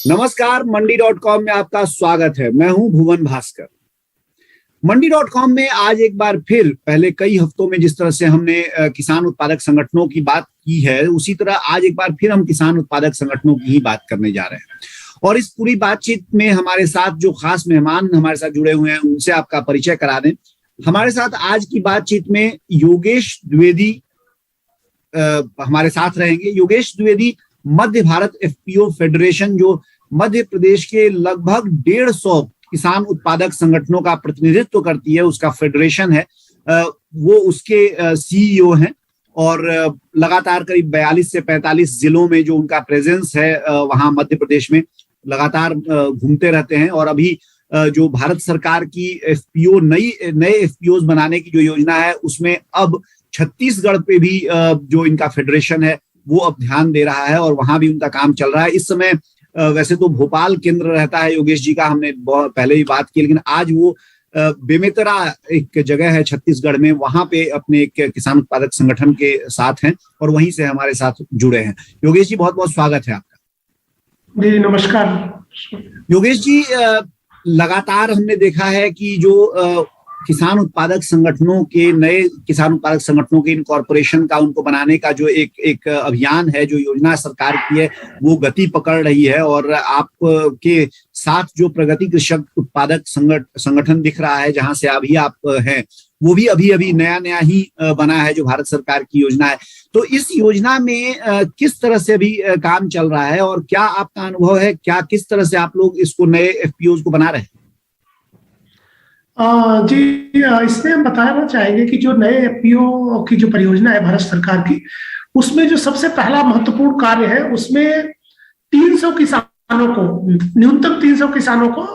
नमस्कार, मंडी.com में आपका स्वागत है। मैं हूं भुवन भास्कर। मंडी.com में आज एक बार फिर पहले कई हफ्तों में जिस तरह से हमने किसान उत्पादक संगठनों की बात की है, उसी तरह आज एक बार फिर हम किसान उत्पादक संगठनों की ही बात करने जा रहे हैं। और इस पूरी बातचीत में हमारे साथ जो खास मेहमान हमारे साथ जुड़े हुए हैं, उनसे आपका परिचय करा दें। हमारे साथ आज की बातचीत में योगेश द्विवेदी हमारे साथ रहेंगे। योगेश द्विवेदी मध्य भारत एफपीओ फेडरेशन, जो मध्य प्रदेश के लगभग 150 किसान उत्पादक संगठनों का प्रतिनिधित्व करती है, उसका फेडरेशन है, वो उसके सीईओ हैं और लगातार करीब 42 से 45 जिलों में जो उनका प्रेजेंस है वहां मध्य प्रदेश में लगातार घूमते रहते हैं। और अभी जो भारत सरकार की एफपीओ नए एफपीओ बनाने की जो योजना है, उसमें अब छत्तीसगढ़ पे भी जो इनका फेडरेशन है वो अब ध्यान दे रहा है और वहां भी उनका काम चल रहा है। इस समय वैसे तो भोपाल केंद्र रहता है योगेश जी का, हमने बहुत पहले ही बात की, लेकिन आज वो बेमेतरा एक जगह है छत्तीसगढ़ में, वहां पे अपने एक किसान उत्पादक संगठन के साथ हैं और वहीं से हमारे साथ जुड़े हैं। योगेश जी, बहुत बहुत स्वागत है आपका। जी नमस्कार। योगेश जी, लगातार हमने देखा है कि जो किसान उत्पादक संगठनों के नए किसान उत्पादक संगठनों के इनकॉर्पोरेशन का उनको बनाने का जो एक अभियान है, जो योजना सरकार की है, वो गति पकड़ रही है। और आपके साथ जो प्रगति कृषक उत्पादक संगठन दिख रहा है, जहां से अभी आप हैं, वो भी अभी नया ही बना है, जो भारत सरकार की योजना है। तो इस योजना में किस तरह से अभी काम चल रहा है और क्या आपका अनुभव है, क्या किस तरह से आप लोग इसको नए एफपीओ को बना रहे हैं? जी, इसमें हम बताना चाहेंगे कि जो नए एफपीओ की जो परियोजना है भारत सरकार की, उसमें जो सबसे पहला महत्वपूर्ण कार्य है, उसमें 300 किसानों को, न्यूनतम 300 किसानों को,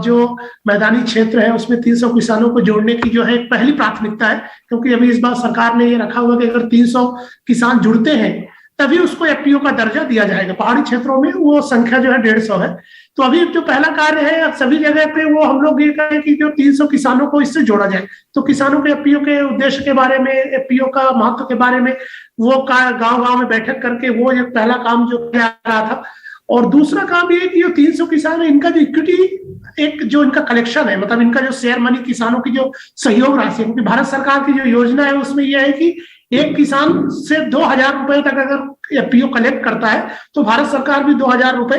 जो मैदानी क्षेत्र है उसमें 300 किसानों को जोड़ने की जो है एक पहली प्राथमिकता है। क्योंकि अभी इस बार सरकार ने ये रखा हुआ कि अगर 300 किसान जुड़ते हैं तभी उसको एफपीओ का दर्जा दिया जाएगा। पहाड़ी क्षेत्रों में वो संख्या जो है 150 है। तो अभी जो पहला कार्य है सभी जगह पे, वो हम लोग ये कहें कि जो 300 किसानों को इससे जोड़ा जाए। तो किसानों के एफपीओ के उद्देश्य के बारे में, एफपीओ का महत्व के बारे में वो गांव में बैठक करके वो एक पहला काम जो किया रहा था। और दूसरा काम ये कि जो 300 किसान है, इनका जो इक्विटी, एक जो इनका कलेक्शन है, मतलब इनका जो शेयर मनी, किसानों की जो सहयोग राशि, क्योंकि भारत सरकार की जो योजना है उसमें यह है कि एक किसान से 2000 रुपए तक अगर एफपीओ कलेक्ट करता है तो भारत सरकार भी 2000 रुपए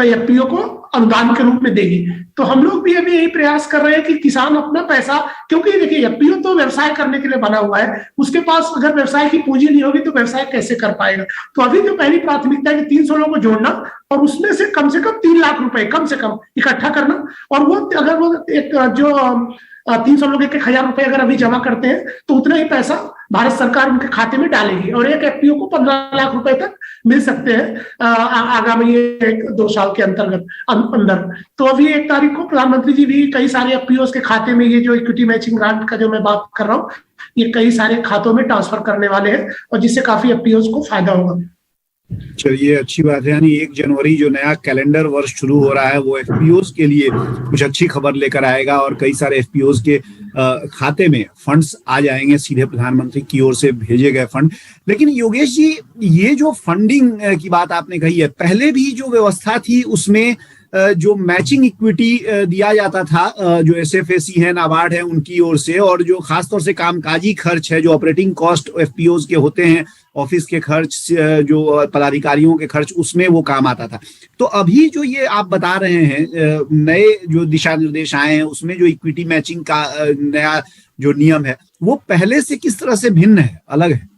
एफपीओ को अनुदान के रूप में देगी। तो हम लोग भी अभी यही प्रयास कर रहे हैं कि किसान अपना पैसा, क्योंकि देखिए एफपीओ तो व्यवसाय करने के लिए बना हुआ है, उसके पास अगर व्यवसाय की पूंजी नहीं होगी तो व्यवसाय कैसे कर पाएगा। तो अभी जो पहली प्राथमिकता है कि 300 लोगों को जोड़ना और उसमें से कम 3 लाख रुपए कम से कम इकट्ठा करना। और वो अगर वो एक जो 300 लोग 1,000 रुपए अगर अभी जमा करते हैं तो उतना ही पैसा भारत सरकार उनके खाते में डालेगी और एक एफपीओ को 15 लाख रुपए तक मिल सकते हैं आगामी 1-2 साल के अंदर। तो अभी 1 तारीख को प्रधानमंत्री जी भी कई सारे एफपीओ के खाते में, ये जो इक्विटी मैचिंग ग्रांट का जो मैं बात कर रहा हूँ, ये कई सारे खातों में ट्रांसफर करने वाले हैं और जिससे काफी एफपीओ को फायदा होगा। चलिए, अच्छी बात है। यानी 1 जनवरी जो नया कैलेंडर वर्ष शुरू हो रहा है, वो एफपीओज के लिए कुछ अच्छी खबर लेकर आएगा और कई सारे एफपीओज के खाते में फंड्स आ जाएंगे, सीधे प्रधानमंत्री की ओर से भेजे गए फंड। लेकिन योगेश जी, ये जो फंडिंग की बात आपने कही है, पहले भी जो व्यवस्था थी उसमें जो मैचिंग इक्विटी दिया जाता था, जो एसएफएसी है, नाबार्ड है, उनकी ओर से, और जो खासतौर से कामकाजी खर्च है, जो ऑपरेटिंग कॉस्ट एफपीओज के होते हैं, ऑफिस के खर्च, जो पदाधिकारियों के खर्च, उसमें वो काम आता था। तो अभी जो ये आप बता रहे हैं, नए जो दिशा निर्देश आए हैं, उसमें जो इक्विटी मैचिंग का नया जो नियम है, वो पहले से किस तरह से भिन्न है, अलग है?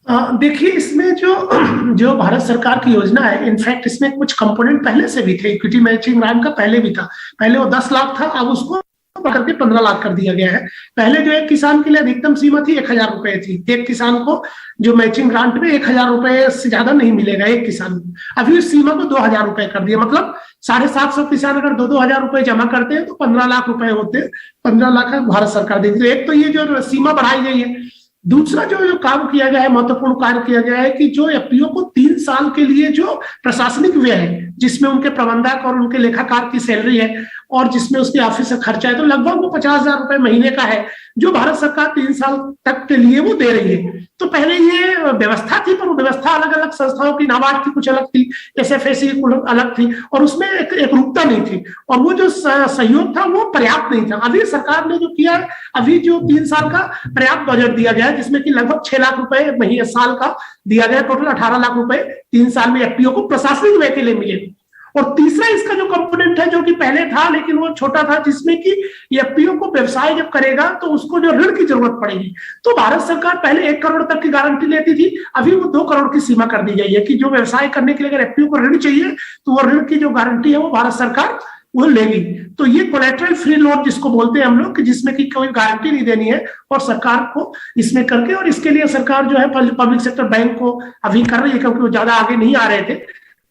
देखिए, इसमें जो भारत सरकार की योजना है, इनफैक्ट इसमें कुछ कंपोनेंट पहले से भी थे। इक्विटी मैचिंग ग्रांट का पहले भी था, पहले वो 10 लाख था, अब उसको करके 15 लाख कर दिया गया है। पहले जो एक किसान के लिए अधिकतम सीमा थी 1000 रुपए थी। एक किसान को जो मैचिंग ग्रांट में 1000 रुपए से ज्यादा नहीं मिलेगा एक किसान को। अभी उस सीमा को 2000 रुपए कर दिया, मतलब 750 किसान अगर 2-2000 रुपए जमा करते हैं तो 15 लाख रुपए होते हैं। 15 लाख भारत सरकार देती है। एक तो ये जो सीमा बढ़ाई गई है। दूसरा जो काम किया गया है, महत्वपूर्ण कार्य किया गया है कि जो एफपीओ को 3 साल के लिए जो प्रशासनिक व्यय है, जिसमें उनके प्रबंधक और उनके लेखाकार की सैलरी है, और जिसमें उसके ऑफिस का खर्चा है, तो लगभग वो 50,000 रुपए महीने का है जो भारत सरकार 3 साल तक के लिए वो दे रही है। तो पहले ये व्यवस्था थी, पर वो व्यवस्था अलग अलग संस्थाओं की, नाबार्ड की कुछ अलग थी, SFAC की अलग थी, और उसमें एक एकरूपता नहीं थी, और वो जो सहयोग था वो पर्याप्त नहीं था। अभी सरकार ने जो किया, अभी जो 3 साल का पर्याप्त बजट दिया गया है, जिसमें कि लगभग 6 लाख रुपए महीने साल का दिया गया, टोटल 18 लाख रुपए 3 साल में FPO को प्रशासनिक व्यय के लिए मिले। और तीसरा इसका जो कंपोनेंट है, जो कि पहले था लेकिन वो छोटा था, जिसमें कि FPO को व्यवसाय जब करेगा तो उसको जो ऋण की जरूरत पड़ेगी, तो भारत सरकार पहले 1 करोड़ तक की गारंटी लेती थी, अभी वो 2 करोड़ की सीमा कर दी गई है कि जो व्यवसाय करने के लिए अगर FPO को ऋण चाहिए तो वो ऋण की जो गारंटी है वो भारत सरकार वो लेगी। तो ये कोलैटरल फ्री लोन जिसको बोलते हैं हम लोग, कि जिसमें कि कोई गारंटी नहीं देनी है, और सरकार को इसमें करके, और इसके लिए सरकार जो है पब्लिक सेक्टर बैंक को अभी कर रही है, क्योंकि वो ज्यादा आगे नहीं आ रहे थे।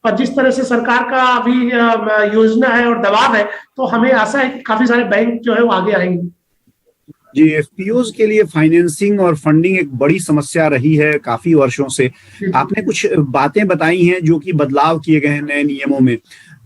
पर जिस तरह से सरकार का अभी योजना है और दबाव है, तो हमें आशा है कि काफी सारे बैंक जो है वो आगे आएंगे। जी, FPOs के लिए फाइनेंसिंग और फंडिंग एक बड़ी समस्या रही है काफी वर्षों से। आपने कुछ बातें बताई हैं जो कि बदलाव किए गए हैं नए नियमों में,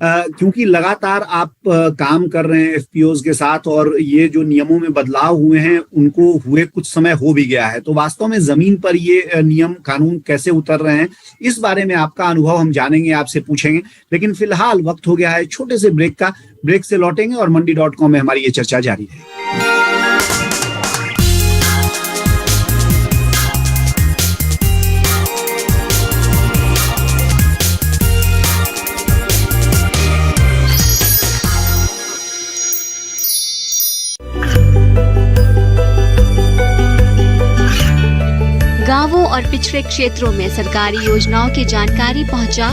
क्योंकि लगातार आप काम कर रहे हैं FPOs के साथ, और ये जो नियमों में बदलाव हुए हैं उनको हुए कुछ समय हो भी गया है, तो वास्तव में जमीन पर ये नियम कानून कैसे उतर रहे हैं, इस बारे में आपका अनुभव हम जानेंगे, आपसे पूछेंगे। लेकिन फिलहाल वक्त हो गया है छोटे से ब्रेक का। ब्रेक से लौटेंगे और मंडी.com में हमारी ये चर्चा जारी रहेगी। गांवों और पिछड़े क्षेत्रों में सरकारी योजनाओं की जानकारी पहुंचा।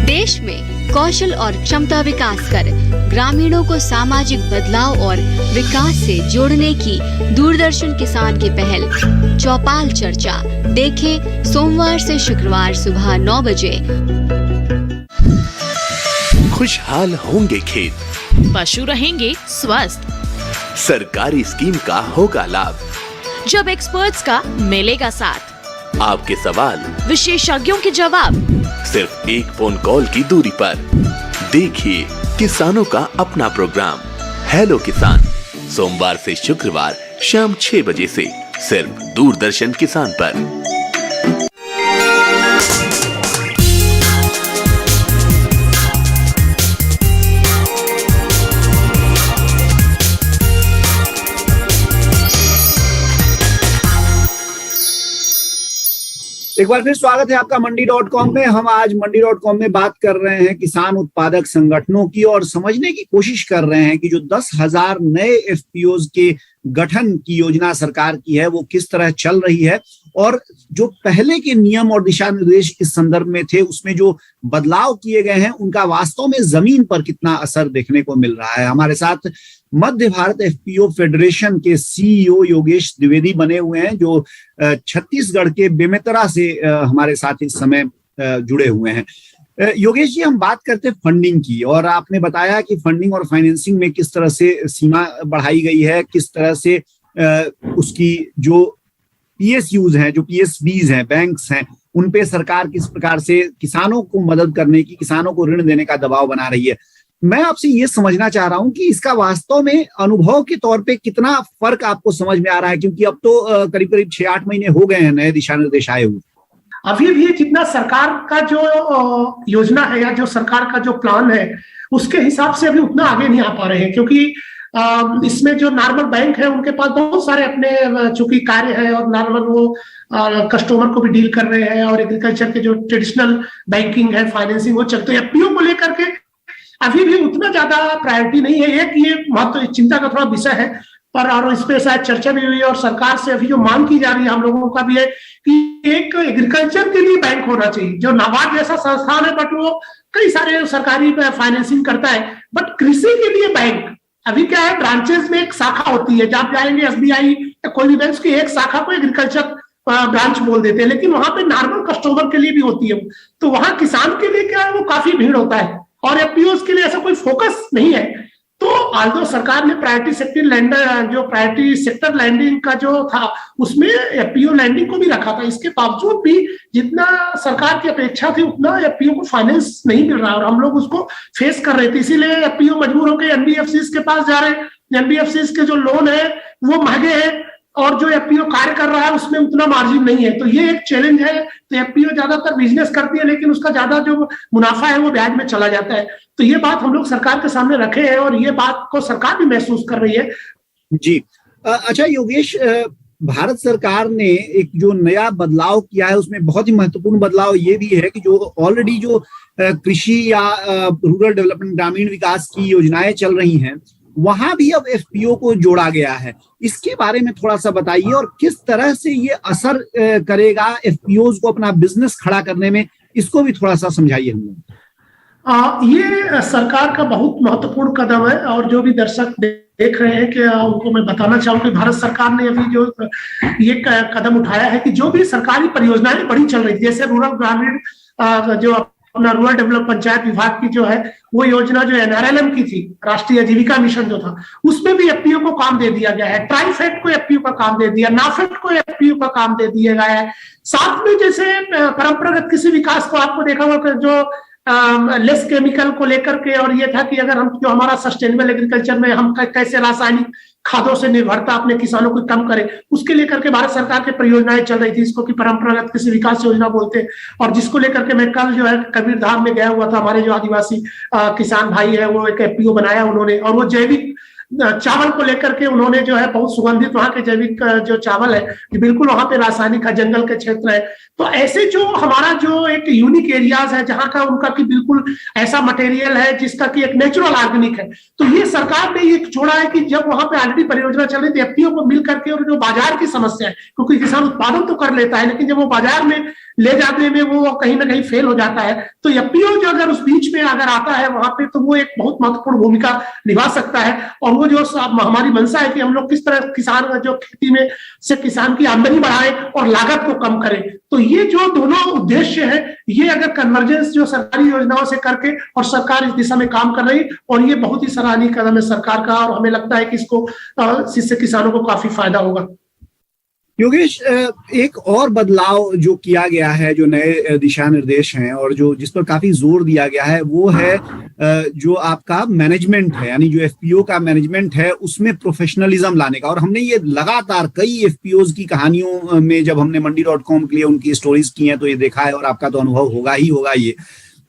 देश में कौशल और क्षमता विकास कर ग्रामीणों को सामाजिक बदलाव और विकास से जोड़ने की दूरदर्शन किसान की पहल चौपाल चर्चा देखें सोमवार से शुक्रवार सुबह 9 बजे। खुशहाल होंगे खेत, पशु रहेंगे स्वस्थ, सरकारी स्कीम का होगा लाभ, जब एक्सपर्ट्स का मिलेगा साथ, आपके सवाल विशेषज्ञों के जवाब, सिर्फ एक फोन कॉल की दूरी पर। देखिए किसानों का अपना प्रोग्राम हेलो किसान, सोमवार से शुक्रवार शाम 6 बजे से सिर्फ दूरदर्शन किसान पर। एक बार फिर स्वागत है आपका मंडी.com में। हम आज मंडी.com में बात कर रहे हैं किसान उत्पादक संगठनों की, और समझने की कोशिश कर रहे हैं कि जो 10,000 नए FPOs के गठन की योजना सरकार की है वो किस तरह चल रही है, और जो पहले के नियम और दिशा निर्देश इस संदर्भ में थे उसमें जो बदलाव किए गए हैं उनका वास्तव में जमीन पर कितना असर देखने को मिल रहा है। हमारे साथ मध्य भारत FPO फेडरेशन के CEO योगेश द्विवेदी बने हुए हैं, जो छत्तीसगढ़ के बेमेतरा से हमारे साथ इस समय जुड़े हुए हैं। योगेश जी, हम बात करते हैं फंडिंग की, और आपने बताया कि फंडिंग और फाइनेंसिंग में किस तरह से सीमा बढ़ाई गई है, किस तरह से उसकी जो PSUs हैं, जो PSBs हैं, बैंक्स हैं, उन पे सरकार किस प्रकार से किसानों को मदद करने की, किसानों को ऋण देने का दबाव बना रही है। मैं आपसे ये समझना चाह रहा हूं कि इसका वास्तव में अनुभव के तौर पे कितना फर्क आपको समझ में आ रहा है, क्योंकि अब तो करीब करीब 6-8 महीने हो गए हैं नए दिशा निर्देश आए हुए। अभी भी जितना सरकार का जो योजना है या जो सरकार का जो प्लान है उसके हिसाब से अभी उतना आगे नहीं आ पा रहे हैं, क्योंकि इसमें जो नॉर्मल बैंक है उनके पास बहुत सारे अपने चूंकि कार्य है, और नॉर्मल वो कस्टमर को भी डील कर रहे हैं, और एग्रीकल्चर के जो ट्रेडिशनल बैंकिंग है, फाइनेंसिंग, वो चलते हैं। FPO को लेकर के अभी भी उतना ज्यादा प्रायोरिटी नहीं है। एक ये महत्व चिंता का थोड़ा विषय है, पर और इस पे शायद चर्चा भी हुई, और सरकार से अभी जो मांग की जा रही है हम लोगों का भी है कि एक एग्रीकल्चर के लिए बैंक होना चाहिए, जो नाबार्ड जैसा संस्थान है, बट वो कई सारे सरकारी फाइनेंसिंग करता है, बट कृषि के लिए बैंक अभी क्या है, ब्रांचेस में एक शाखा होती है, जब जाएंगे SBI या कोई भी बैंक की एक शाखा को एग्रीकल्चर ब्रांच बोल देते हैं, लेकिन वहां पे नॉर्मल कस्टमर के लिए भी होती है। तो वहां किसान के लिए क्या है, वो काफी भीड़ होता है, और FPOs के लिए ऐसा कोई फोकस नहीं है। तो आल्दो सरकार ने प्रायोरिटी सेक्टर लैंडिंग का जो था उसमें एफपीओ लैंडिंग को भी रखा था। इसके बावजूद भी जितना सरकार की अपेक्षा थी उतना एफपीओ को फाइनेंस नहीं मिल रहा और हम लोग उसको फेस कर रहे थे। इसीलिए एफपीओ मजबूर होकर एनबीएफसीज के पास जा रहे हैं। एनबीएफसीज के जो लोन है वो महंगे हैं और जो एफपीओ कार्य कर रहा है उसमें उतना मार्जिन नहीं है। तो ये एक चैलेंज है। तो एफपीओ ज्यादातर बिजनेस करती है लेकिन उसका ज्यादा जो मुनाफा है वो ब्याज में चला जाता है। तो ये बात हम लोग सरकार के सामने रखे हैं और ये बात को सरकार भी महसूस कर रही है। जी अच्छा योगेश, भारत सरकार ने एक जो नया बदलाव किया है उसमें बहुत ही महत्वपूर्ण बदलाव ये भी है कि जो ऑलरेडी जो कृषि या रूरल डेवलपमेंट ग्रामीण विकास की योजनाएं चल रही हैं वहां भी अब एफपीओ को जोड़ा गया है। इसके बारे में थोड़ा सा बताइए और किस तरह से ये असर करेगा एफपीओज को अपना बिजनेस खड़ा करने में, इसको भी थोड़ा सा समझाइए हम लोग। ये सरकार का बहुत महत्वपूर्ण कदम है और जो भी दर्शक देख रहे हैं कि उनको मैं बताना चाहूँ कि भारत सरकार ने अभी जो ये कदम उठाया है कि जो भी सरकारी परियोजनाएं बड़ी चल रही थी, जैसे रूरल ग्रामीण जो अपना रूरल डेवलप पंचायत विभाग की जो है वो योजना जो एनआरएलएम की थी, राष्ट्रीय आजीविका मिशन जो था, उसमें भी एफपीओ को काम दे दिया गया है। ट्राइफेड को एफपीओ का काम दे दिया, नाफेड को एफपीओ का काम दे दिया गया है। साथ में जैसे परंपरागत कृषि विकास को आपको देखा होगा जो लेस केमिकल को लेकर के, और ये था कि अगर हम जो हमारा सस्टेनेबल एग्रीकल्चर में हम कैसे रासायनिक खादों से निर्भरता अपने किसानों को कम करें, उसके लेकर के भारत सरकार की परियोजनाएं चल रही थी, इसको कि परंपरागत कृषि विकास योजना बोलते हैं। और जिसको लेकर के मैं कल जो है कबीरधाम में गया हुआ था, हमारे जो आदिवासी किसान भाई है वो एक एफपीओ बनाया उन्होंने, और वो जैविक चावल को लेकर के उन्होंने जो है बहुत सुगंधित वहां के जैविक जो चावल है बिल्कुल वहां पे रासायनिक का जंगल के क्षेत्र है। तो ऐसे जो हमारा जो एक यूनिक एरियाज है जहां का उनका कि बिल्कुल ऐसा मटेरियल है जिसका कि एक नेचुरल ऑर्गेनिक है, तो ये सरकार ने ये छोड़ा है कि जब वहां पे ऑलरेडी परियोजना चल रही थी एफपीओ को मिल करके, और जो बाजार की समस्या है क्योंकि किसान उत्पादन तो कर लेता है लेकिन जब वो बाजार में ले जाने में वो कहीं ना कहीं फेल हो जाता है, तो एफपीओ जो अगर उस बीच में अगर आता है वहां पे तो वो एक बहुत महत्वपूर्ण भूमिका निभा सकता है। और वो जो हमारी मंशा है कि हम लोग किस तरह किसान जो खेती में से किसान की आमदनी बढ़ाएं और लागत को कम करें, तो ये जो दोनों उद्देश्य है ये अगर कन्वर्जेंस जो सरकारी योजनाओं से करके और सरकार इस दिशा में काम कर रही, और ये बहुत ही सराहनीय कदम है सरकार का, और हमें लगता है कि इससे किसानों को काफी फायदा होगा। योगेश, एक और बदलाव जो किया गया है, जो नए दिशा निर्देश हैं और जो जिस पर काफी जोर दिया गया है वो है जो आपका मैनेजमेंट है, यानी जो एफपीओ का मैनेजमेंट है उसमें प्रोफेशनलिज्म लाने का। और हमने ये लगातार कई एफपीओज की कहानियों में जब हमने मंडी.com के लिए उनकी स्टोरीज की हैं तो ये देखा है, और आपका तो अनुभव होगा ही होगा ये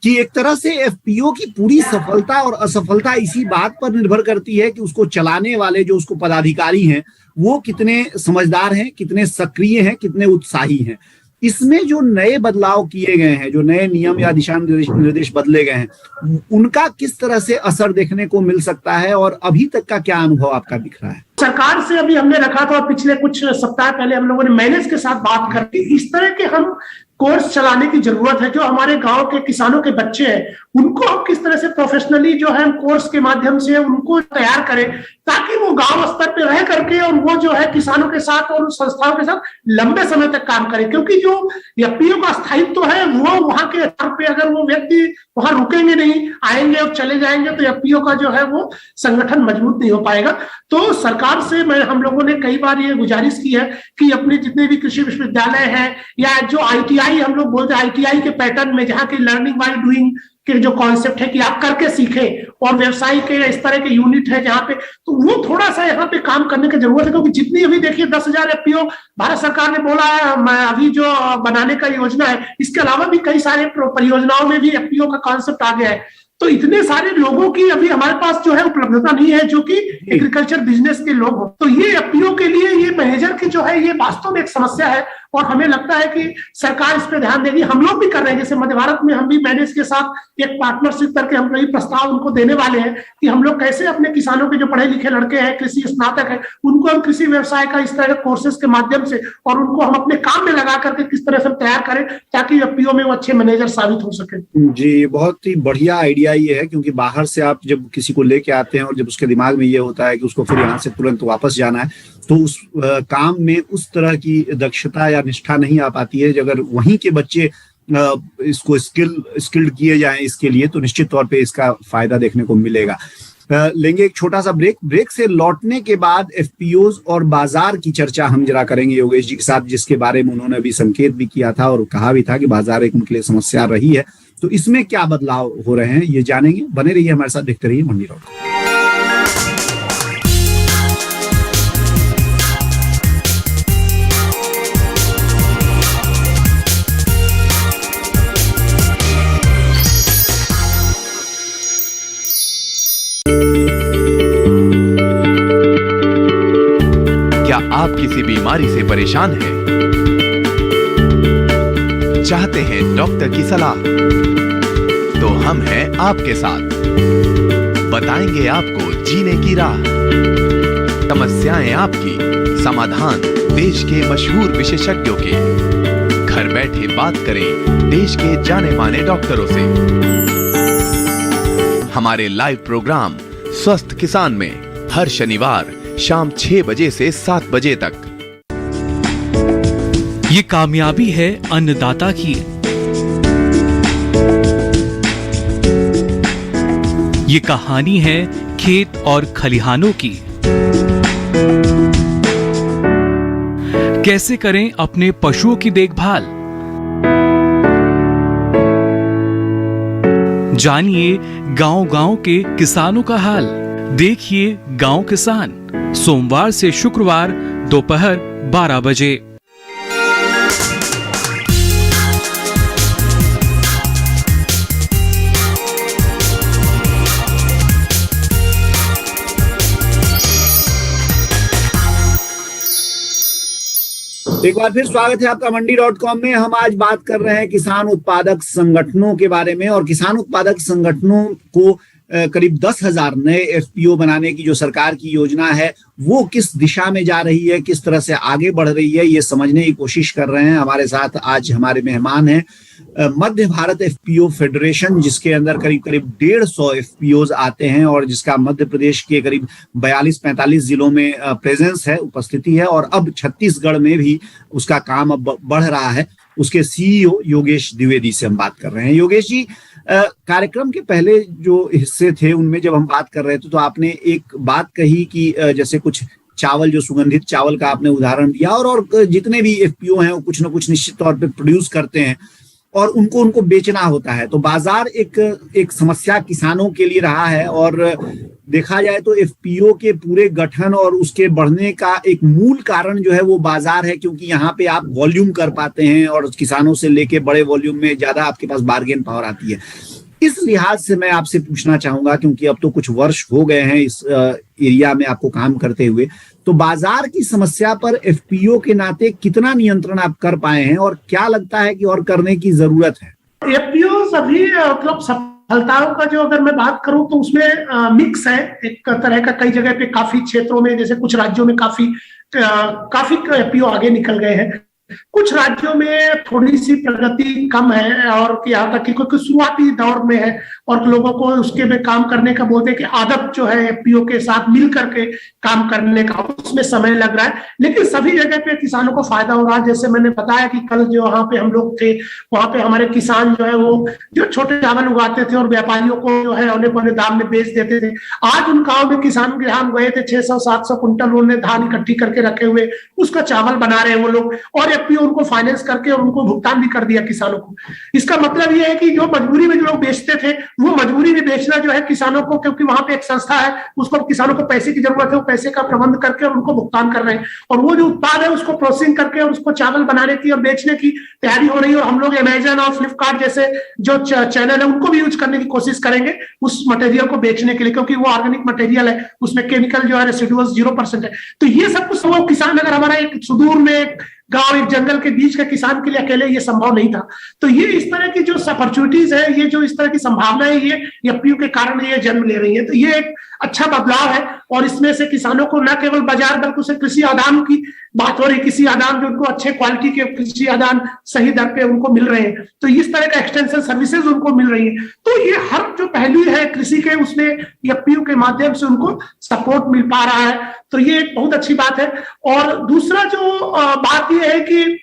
कि एक तरह से एफपीओ की पूरी सफलता और असफलता इसी बात पर निर्भर करती है कि उसको चलाने वाले जो उसको पदाधिकारी हैं वो कितने समझदार हैं, कितने सक्रिय हैं, कितने उत्साही हैं। इसमें जो नए बदलाव किए गए हैं, जो नए नियम या दिशा निर्देश बदले गए हैं, उनका किस तरह से असर देखने को मिल सकता है और अभी तक का क्या अनुभव आपका दिख रहा है? सरकार से अभी हमने रखा था, पिछले कुछ सप्ताह पहले हम लोगों ने मैनेज के साथ बात करके इस तरह के हम कोर्स चलाने की जरूरत है। जो हमारे गांव के किसानों के बच्चे हैं उनको हम किस तरह से प्रोफेशनली जो है कोर्स के माध्यम से उनको तैयार करें ताकि वो गांव स्तर पे रह करके और वो जो है किसानों के साथ और संस्थाओं के साथ लंबे समय तक काम करें। क्योंकि जो एफपीओ का स्थायित्व है वो वहां के स्तर पे अगर वो व्यक्ति वहां रुकेंगे नहीं, आएंगे और चले जाएंगे, तो एफपीओ का जो है वो संगठन मजबूत नहीं हो पाएगा। तो सरकार से हम लोगों ने कई बार ये गुजारिश की है कि अपने जितने भी कृषि विश्वविद्यालय हैं या जो आईटीआई हम लोग बोलते हैं, आईटीआई के पैटर्न में जहाँ की लर्निंग बाय डूइंग के जो कॉन्सेप्ट है कि आप करके सीखें, और व्यवसाय के इस तरह के यूनिट है जहाँ पे, तो वो थोड़ा सा यहाँ पे काम करने की जरूरत है। क्योंकि जितनी अभी देखिए 10,000 एफपीओ भारत सरकार ने बोला है अभी जो बनाने का योजना है, इसके अलावा भी कई सारे परियोजनाओं में भी एफपीओ का कॉन्सेप्ट आ गया है। तो इतने सारे लोगों की अभी हमारे पास जो है उपलब्धता नहीं है जो कि एग्रीकल्चर बिजनेस के लोग हो। तो ये एफपीओ के लिए ये मैनेजर की जो है ये वास्तव में एक समस्या है, और हमें लगता है कि सरकार इस पे ध्यान देगी। हम लोग भी कर रहे हैं, जैसे मध्य भारत में हम भी मैनेज के साथ एक पार्टनरशिप करके हम कई प्रस्ताव उनको देने वाले हैं कि हम लोग कैसे अपने किसानों के जो पढ़े लिखे लड़के हैं, कृषि स्नातक है, उनको हम कृषि व्यवसाय का इस तरह के कोर्सेज के माध्यम से और उनको हम अपने काम में लगा करके किस तरह से तैयार करें ताकि एफपीओ में वो अच्छे मैनेजर साबित हो सके। जी, बहुत ही बढ़िया आइडिया ये है, क्योंकि बाहर से आप जब किसी को लेके आते हैं और जब उसके दिमाग में ये होता है कि उसको फिर यहाँ से तुरंत वापस जाना है, तो उस काम में उस तरह की दक्षता या निष्ठा नहीं आ पाती है। अगर वहीं के बच्चे इसको स्किल्ड किए जाएं इसके लिए, तो निश्चित तौर पे इसका फायदा देखने को मिलेगा। लेंगे एक छोटा सा ब्रेक से लौटने के बाद एफपीओज और बाजार की चर्चा हम जरा करेंगे योगेश जी के साथ, जिसके बारे में उन्होंने अभी संकेत भी किया था और कहा भी था कि बाजार एक उनके लिए समस्या रही है। तो इसमें क्या बदलाव हो रहे हैं ये जानेंगे। बने रहिए हमारे साथ, देखते रहिए मंडी डॉट कॉम। आप किसी बीमारी से परेशान हैं? चाहते हैं डॉक्टर की सलाह? तो हम हैं आपके साथ, बताएंगे आपको जीने की राह। समस्याएं आपकी, समाधान देश के मशहूर विशेषज्ञों के। घर बैठे बात करें देश के जाने माने डॉक्टरों से। हमारे लाइव प्रोग्राम स्वस्थ किसान में हर शनिवार शाम 6 बजे से 7 बजे तक। ये कामयाबी है अन्नदाता की, ये कहानी है खेत और खलिहानों की। कैसे करें अपने पशुओं की देखभाल, जानिए गांव-गांव के किसानों का हाल। देखिए गांव किसान, सोमवार से शुक्रवार दोपहर 12 बजे। एक बार फिर स्वागत है आपका मंडी डॉट कॉम में। हम आज बात कर रहे हैं किसान उत्पादक संगठनों के बारे में, और किसान उत्पादक संगठनों को करीब 10,000 नए एफपीओ बनाने की जो सरकार की योजना है वो किस दिशा में जा रही है, किस तरह से आगे बढ़ रही है, ये समझने की कोशिश कर रहे हैं। हमारे साथ आज हमारे मेहमान हैं मध्य भारत एफपीओ फेडरेशन, जिसके अंदर करीब करीब 150 एफपीओज आते हैं और जिसका मध्य प्रदेश के करीब 42-45 जिलों में प्रेजेंस है, उपस्थिति है, और अब छत्तीसगढ़ में भी उसका काम अब बढ़ रहा है। उसके सीईओ योगेश द्विवेदी से हम बात कर रहे हैं। योगेश जी, कार्यक्रम के पहले जो हिस्से थे उनमें जब हम बात कर रहे थे तो आपने एक बात कही कि जैसे कुछ चावल, जो सुगंधित चावल का आपने उदाहरण दिया, और जितने भी एफपीओ हैं वो कुछ ना कुछ निश्चित तौर पे प्रोड्यूस करते हैं और उनको बेचना होता है। तो बाजार एक समस्या किसानों के लिए रहा है, और देखा जाए तो एफपीओ के पूरे गठन और उसके बढ़ने का एक मूल कारण जो है वो बाजार है, क्योंकि यहाँ पे आप वॉल्यूम कर पाते हैं और किसानों से लेके बड़े वॉल्यूम में ज्यादा आपके पास बार्गेन पावर आती है। इस लिहाज से मैं आपसे पूछना चाहूंगा, क्योंकि अब तो कुछ वर्ष हो गए हैं इस एरिया में आपको काम करते हुए, तो बाजार की समस्या पर एफपीओ के नाते कितना नियंत्रण आप कर पाए हैं और क्या लगता है कि और करने की जरूरत है? एफपीओ अभी मतलब सफलताओं का जो अगर मैं बात करूं तो उसमें मिक्स है एक तरह का। कई जगह पे काफी क्षेत्रों में, जैसे कुछ राज्यों में काफी एफपीओ आगे निकल गए हैं, कुछ राज्यों में थोड़ी सी प्रगति कम है, और यहाँ तक कि क्योंकि शुरुआती दौर में है और लोगों को उसके में काम करने का बोलते हैं कि आदत जो है एफपीओ के साथ मिल करके काम करने का, उसमें समय लग रहा है, लेकिन सभी जगह पे किसानों को फायदा हो रहा है। जैसे मैंने बताया कि कल जो वहां पे हम लोग थे, वहां पे हमारे किसान जो है वो जो छोटे चावल उगाते थे और व्यापारियों को जो है औने पौने दाम में बेच देते थे, आज उन गाँव में किसान हम गए थे 600-700 कुंटल उन्होंने धान इकट्ठी करके रखे हुए, उसका चावल बना रहे हैं वो लोग, और एफपीओ उनको फाइनेंस करके और उनको भुगतान भी कर दिया किसानों को। इसका मतलब ये है कि जो मजबूरी में जो लोग बेचते थे वो मजबूरी में बेचना जो है किसानों को, क्योंकि वहां पे एक संस्था है, उसको किसानों को पैसे की जरूरत है, वो पैसे का प्रबंध करके और उनको भुगतान कर रहे हैं, और वो जो उत्पाद है उसको प्रोसेसिंग करके और उसको चावल बनाने की और बेचने की तैयारी हो रही है। और हम लोग अमेजन और फ्लिपकार्ट जैसे जो चैनल है उनको भी यूज करने की कोशिश करेंगे उस मटेरियल को बेचने के लिए, क्योंकि वो ऑर्गेनिक मटेरियल है, उसमें केमिकल जो है रेसिडुअल्स 0% है। तो ये सब कुछ वो किसान, अगर हमारा एक सुदूर में गांव एक जंगल के बीच के किसान के लिए अकेले ये संभव नहीं था। तो ये इस तरह की जो अपॉर्चुनिटीज है, ये जो इस तरह की संभावनाएं, ये एफपीओ के कारण ये जन्म ले रही है। तो ये एक अच्छा बदलाव है, और इसमें से किसानों को न केवल बाजार बल्कि उसे कृषि आदान की बात हो रही, कृषि आदान जो उनको अच्छे क्वालिटी के कृषि आदान सही दर पे उनको मिल रहे हैं, तो इस तरह का एक्सटेंशन सर्विसेज उनको मिल रही है। तो ये हर जो पहलू है कृषि के, उसमें एफपीओ के माध्यम से उनको सपोर्ट मिल पा रहा है, तो ये एक बहुत अच्छी बात है। और दूसरा जो बात ये है कि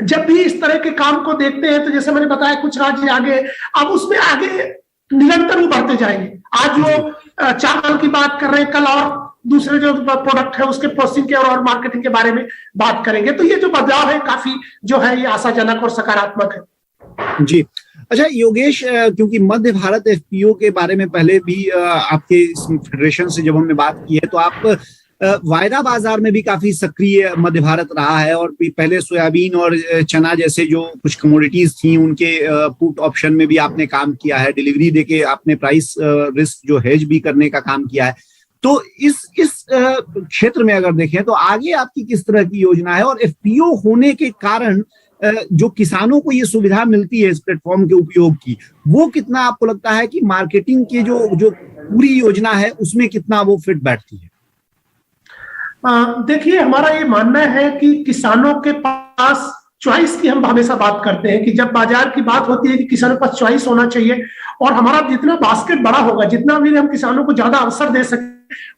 जब भी इस तरह के काम को देखते हैं तो जैसे मैंने बताया कुछ राज्य आगे, अब उसमें आगे निरंतर वो बढ़ते जाएंगे। आज वो चावल की बात कर रहे हैं, कल और दूसरे जो प्रोडक्ट है उसके प्रोसेसिंग के और मार्केटिंग के बारे में बात करेंगे। तो ये जो बदलाव है काफी जो है ये आशाजनक और सकारात्मक है। जी, अच्छा योगेश, क्योंकि मध्य भारत एफपीओ के बारे में पहले भी आपके फेडरेशन से जब हमने बात की है तो आप वायदा बाजार में भी काफी सक्रिय मध्य भारत रहा है, और पहले सोयाबीन और चना जैसे जो कुछ कमोडिटीज थी उनके पुट ऑप्शन में भी आपने काम किया है, डिलीवरी देके आपने प्राइस रिस्क जो हेज भी करने का काम किया है। तो इस क्षेत्र में अगर देखें तो आगे आपकी किस तरह की योजना है, और एफपीओ होने के कारण जो किसानों को ये सुविधा मिलती है इस प्लेटफॉर्म के उपयोग की, वो कितना आपको लगता है कि मार्केटिंग की जो पूरी योजना है उसमें कितना वो फिट बैठती है? देखिए, हमारा ये मानना है कि किसानों के पास चॉइस की हम हमेशा बात करते हैं कि जब बाजार की बात होती है कि किसानों के पास चॉइस होना चाहिए, और हमारा जितना बास्केट बड़ा होगा, जितना भी हम किसानों को ज्यादा अवसर दे सके,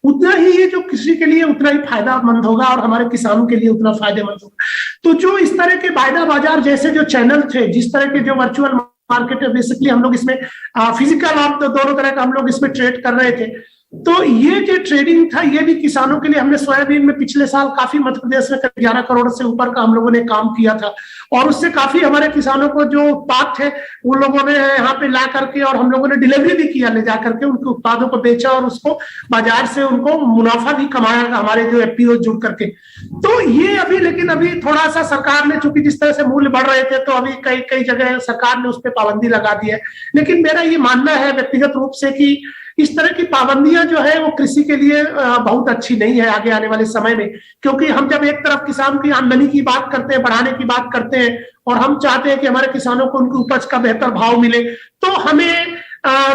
उतना ही ये जो कृषि के लिए उतना ही फायदेमंद होगा और हमारे किसानों के लिए उतना फायदेमंद होगा। तो जो इस तरह के वायदा बाजार जैसे जो चैनल थे, जिस तरह के जो वर्चुअल मार्केट है, बेसिकली हम लोग इसमें फिजिकल और दोनों तरह का हम लोग इसमें ट्रेड कर रहे थे। तो ये जो ट्रेडिंग था ये भी किसानों के लिए, हमने सोयाबीन में पिछले साल काफी मध्य प्रदेश में 11 करोड़ से ऊपर का हम लोगों ने काम किया था, और उससे काफी हमारे किसानों को जो उत्पाद थे उन लोगों ने यहाँ पे ला करके, और हम लोगों ने डिलीवरी भी किया, ले जा करके उनके उत्पादों को बेचा और उसको बाजार से उनको मुनाफा भी कमाया हमारे जो एफपीओ जुड़ करके। तो ये अभी, लेकिन अभी थोड़ा सा सरकार ने, चूंकि जिस तरह से मूल्य बढ़ रहे थे, तो अभी कई जगह सरकार ने उस पर पाबंदी लगा दी है। लेकिन मेरा ये मानना है व्यक्तिगत रूप से कि इस तरह की पाबंदियां जो है वो कृषि के लिए बहुत अच्छी नहीं है आगे आने वाले समय में, क्योंकि हम जब एक तरफ किसान की आमदनी की बात करते हैं, बढ़ाने की बात करते हैं, और हम चाहते हैं कि हमारे किसानों को उनकी उपज का बेहतर भाव मिले, तो हमें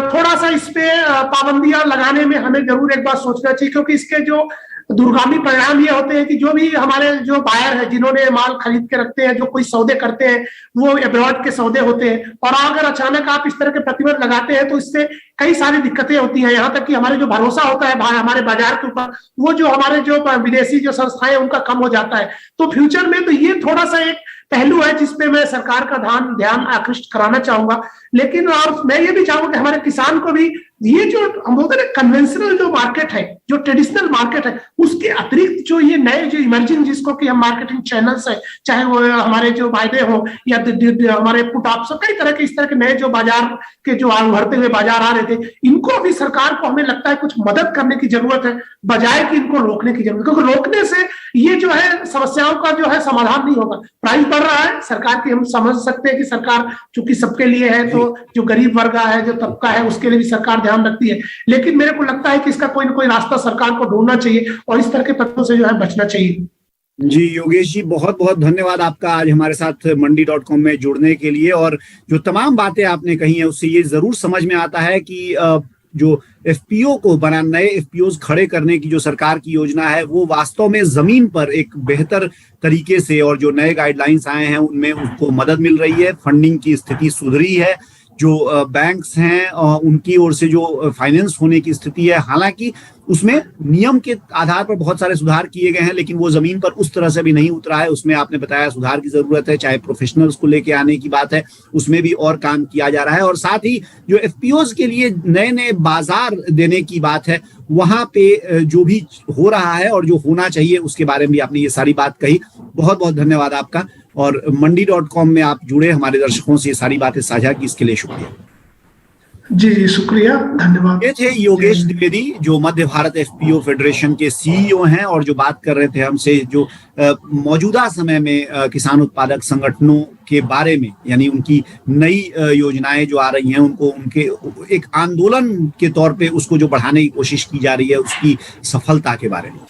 थोड़ा सा इस पे पाबंदियां लगाने में हमें जरूर एक बार सोचना चाहिए, क्योंकि इसके जो दूरगामी परिणाम ये होते हैं कि जो भी हमारे जो बायर है, जिन्होंने माल खरीद के रखते हैं, जो कोई सौदे करते हैं, वो अब्रॉड के सौदे होते हैं, और अगर अचानक आप इस तरह के प्रतिबंध लगाते हैं तो इससे कई सारी दिक्कतें होती हैं। यहाँ तक कि हमारे जो भरोसा होता है हमारे बाजार के ऊपर, वो जो हमारे जो विदेशी जो संस्थाएं उनका कम हो जाता है। तो फ्यूचर में तो ये थोड़ा सा एक पहलू है जिसपे मैं सरकार का ध्यान आकृष्ट कराना चाहूंगा। लेकिन और मैं ये भी चाहूंगा कि हमारे किसान को भी ये जो हम बोलते हैं कन्वेंशनल जो मार्केट है, जो ट्रेडिशनल मार्केट है, उसके अतिरिक्त जो ये नए जो इमर्जिंग, जिसको कि हम मार्केटिंग चैनल्स है, चाहे वो हमारे जो वायदे हो या हमारे पुट ऑप्शन, कई तरह के इस तरह के नए जो बाजार के जो उभरते हुए बाजार आ रहे थे, इनको भी सरकार को हमें लगता है कुछ मदद करने की जरूरत है, बजाय कि इनको रोकने की जरूरत, क्योंकि रोकने से ये जो है समस्याओं का जो है समाधान नहीं होगा। प्राइस बढ़ रहा है, सरकार की हम समझ सकते हैं कि सरकार चूंकि सबके लिए है, तो जो गरीब वर्ग है, जो तबका है, उसके लिए भी सरकार ध्यान रखती है। लेकिन मेरे को लगता है कि इसका कोई ना कोई रास्ता सरकार को ढूंढना चाहिए और इस तरह के तत्वों से जो है बचना चाहिए। जी योगेश जी, बहुत बहुत धन्यवाद आपका आज हमारे साथ मंडी.com में जुड़ने के लिए, और जो तमाम बातें आपने कही हैं उससे ये जरूर समझ में आता है कि जो एफपीओ को नए एफपीओ खड़े करने की जो सरकार की योजना है वो वास्तव में जमीन पर एक बेहतर तरीके से, और जो नए गाइडलाइंस आए हैं उनमें उसको मदद मिल रही है, फंडिंग की स्थिति सुधरी है, जो बैंक्स हैं उनकी ओर से जो फाइनेंस होने की स्थिति है, हालांकि उसमें नियम के आधार पर बहुत सारे सुधार किए गए हैं, लेकिन वो जमीन पर उस तरह से भी नहीं उतरा है। उसमें आपने बताया सुधार की जरूरत है, चाहे प्रोफेशनल्स को लेके आने की बात है, उसमें भी और काम किया जा रहा है, और साथ ही जो एफपीओज के लिए नए नए बाजार देने की बात है, वहां पे जो भी हो रहा है और जो होना चाहिए उसके बारे में भी आपने ये सारी बात कही। बहुत बहुत धन्यवाद आपका, और मंडी.com में आप जुड़े, हमारे दर्शकों से ये सारी बातें साझा की, इसके लिए शुक्रिया। जी शुक्रिया, धन्यवाद। ये थे योगेश द्विवेदी, जो मध्य भारत एफपीओ फेडरेशन के सीईओ हैं, और जो बात कर रहे थे हमसे जो मौजूदा समय में किसान उत्पादक संगठनों के बारे में, यानी उनकी नई योजनाएं जो आ रही हैं, उनको उनके एक आंदोलन के तौर पे उसको जो बढ़ाने की कोशिश की जा रही है, उसकी सफलता के बारे में।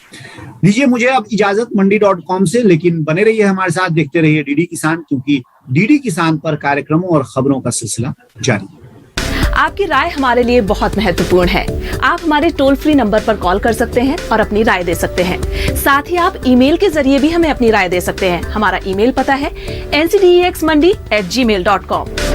दीजिए मुझे अब इजाजत मंडी.com से, लेकिन बने रहिए हमारे साथ, देखते रहिए डीडी किसान, क्योंकि डीडी किसान पर कार्यक्रमों और खबरों का सिलसिला जारी है। आपकी राय हमारे लिए बहुत महत्वपूर्ण है। आप हमारे टोल फ्री नंबर पर कॉल कर सकते हैं और अपनी राय दे सकते हैं। साथ ही आप ईमेल के जरिए भी हमें अपनी राय दे सकते हैं। हमारा ईमेल पता है ncdexmandi@gmail.com।